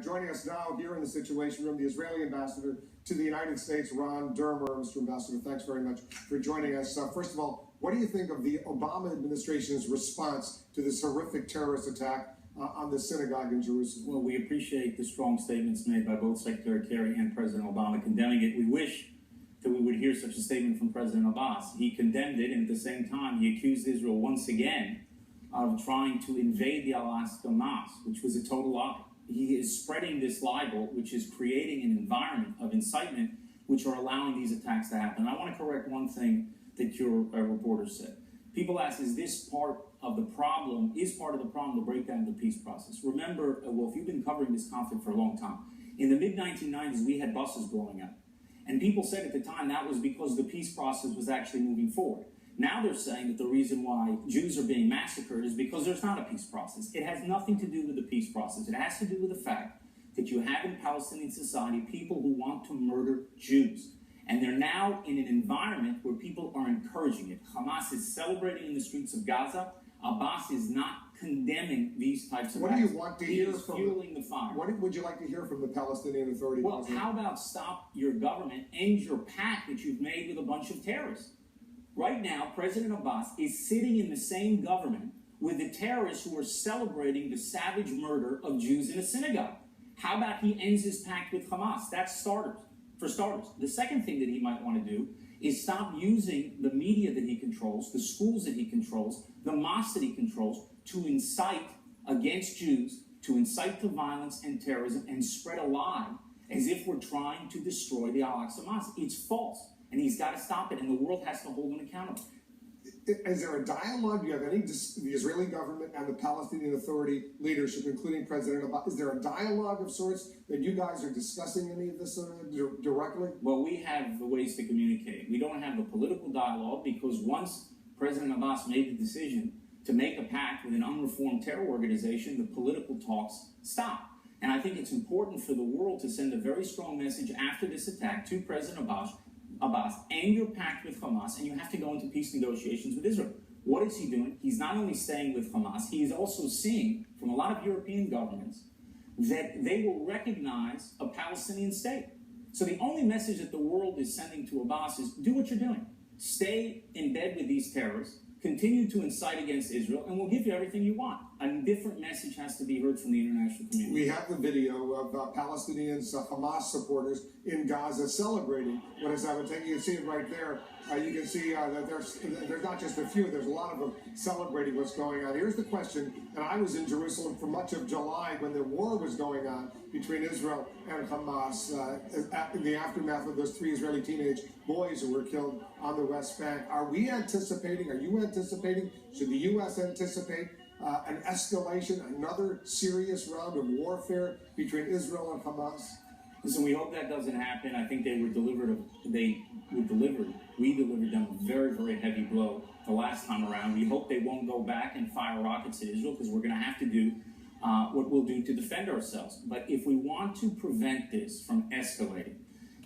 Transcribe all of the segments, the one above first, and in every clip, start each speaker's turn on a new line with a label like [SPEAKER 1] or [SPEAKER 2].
[SPEAKER 1] joining us now here in the Situation Room, the Israeli ambassador to the United States, Ron Dermer. Mr. Ambassador, thanks very much for joining us. First of all, what do you think of the Obama administration's response to this horrific terrorist attack on the synagogue in Jerusalem?
[SPEAKER 2] Well, we appreciate the strong statements made by both Secretary Kerry and President Obama condemning it. We wish that we would hear such a statement from President Abbas. He condemned it, and at the same time, he accused Israel once again of trying to invade the Al-Aqsa Mosque, which was a total lie. He is spreading this libel, which is creating an environment of incitement, which are allowing these attacks to happen. I want to correct one thing that your reporter said. People ask, is this part of the problem, the breakdown of the peace process? Remember, well, if you've been covering this conflict for a long time, in the mid-1990s, we had buses blowing up. And people said at the time that was because the peace process was actually moving forward. Now they're saying that the reason why Jews are being massacred is because there's not a peace process. It has nothing to do with the peace process. It has to do with the fact that you have in Palestinian society people who want to murder Jews. And they're now in an environment where people are encouraging it. Hamas is celebrating in the streets of Gaza. Abbas is not condemning these types of acts.
[SPEAKER 1] What do you want to hear from
[SPEAKER 2] fueling the fire?
[SPEAKER 1] What would you like to hear from the Palestinian Authority?
[SPEAKER 2] Well, how about stop your government, end your pact that you've made with a bunch of terrorists? Right now, President Abbas is sitting in the same government with the terrorists who are celebrating the savage murder of Jews in a synagogue. How about he ends his pact with Hamas? That's for starters. The second thing that he might want to do is stop using the media that he controls, the schools that he controls, the mosques that he controls, to incite against Jews, to incite to violence and terrorism, and spread a lie as if we're trying to destroy the Al-Aqsa Mosque. It's false. And he's got to stop it, and the world has to hold him accountable.
[SPEAKER 1] Is there a dialogue? Do you have the Israeli government and the Palestinian Authority leadership, including President Abbas? Is there a dialogue of sorts that you guys are discussing any of this directly?
[SPEAKER 2] Well, we have the ways to communicate. We don't have the political dialogue because once President Abbas made the decision to make a pact with an unreformed terror organization, the political talks stopped. And I think it's important for the world to send a very strong message after this attack to President Abbas, end your pact with Hamas, and you have to go into peace negotiations with Israel. What is he doing? He's not only staying with Hamas, he is also seeing from a lot of European governments that they will recognize a Palestinian state. So the only message that the world is sending to Abbas is do what you're doing. Stay in bed with these terrorists, continue to incite against Israel, and we'll give you everything you want. A different message has to be heard from the international community.
[SPEAKER 1] We have the video of Palestinians, Hamas supporters in Gaza celebrating what is happening. You can see it right there. You can see that there's not just a few, there's a lot of them celebrating what's going on. Here's the question, and I was in Jerusalem for much of July when the war was going on between Israel and Hamas in the aftermath of those 3 Israeli teenage boys who were killed on the West Bank. Are you anticipating, should the U.S. anticipate an escalation, another serious round of warfare between Israel and Hamas?
[SPEAKER 2] Listen, we hope that doesn't happen. I think we delivered them a very, very heavy blow the last time around. We hope they won't go back and fire rockets at Israel because we're going to have to do what we'll do to defend ourselves. But if we want to prevent this from escalating,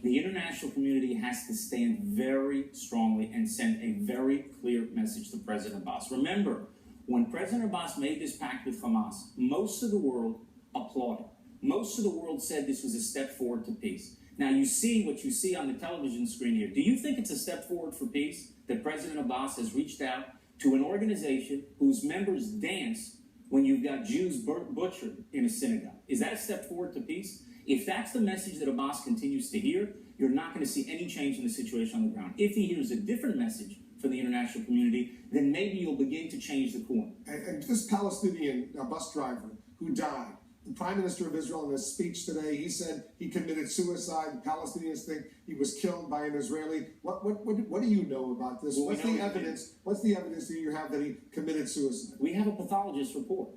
[SPEAKER 2] the international community has to stand very strongly and send a very clear message to President Abbas. Remember, when President Abbas made this pact with Hamas, most of the world applauded. Most of the world said this was a step forward to peace. Now you see what you see on the television screen here. Do you think it's a step forward for peace that President Abbas has reached out to an organization whose members dance when you've got Jews butchered in a synagogue? Is that a step forward to peace? If that's the message that Abbas continues to hear, you're not going to see any change in the situation on the ground. If he hears a different message for the international community, then maybe you'll begin to change the course.
[SPEAKER 1] And this Palestinian bus driver who died, the Prime Minister of Israel in his speech today, he said he committed suicide. The Palestinians think he was killed by an Israeli. What do you know about this?
[SPEAKER 2] Well,
[SPEAKER 1] what's the evidence that you have that he committed suicide?
[SPEAKER 2] We have a pathologist report.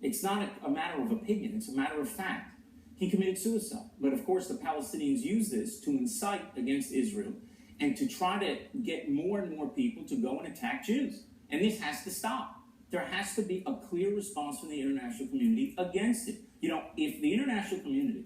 [SPEAKER 2] It's not a matter of opinion, it's a matter of fact. He committed suicide. But of course the Palestinians use this to incite against Israel and to try to get more and more people to go and attack Jews. And this has to stop. There has to be a clear response from the international community against it. You know, if the international community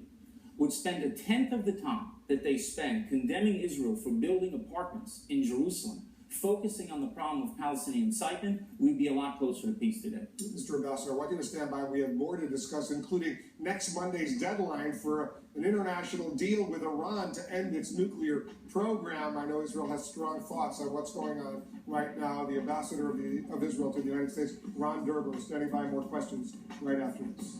[SPEAKER 2] would spend 1/10 of the time that they spend condemning Israel for building apartments in Jerusalem focusing on the problem of Palestinian incitement, we'd be a lot closer to peace today.
[SPEAKER 1] Mr. Ambassador, I want you to stand by. We have more to discuss, including next Monday's deadline for an international deal with Iran to end its nuclear program. I know Israel has strong thoughts on what's going on right now. The ambassador of Israel to the United States, Ron Dermer, is standing by. More questions right after this.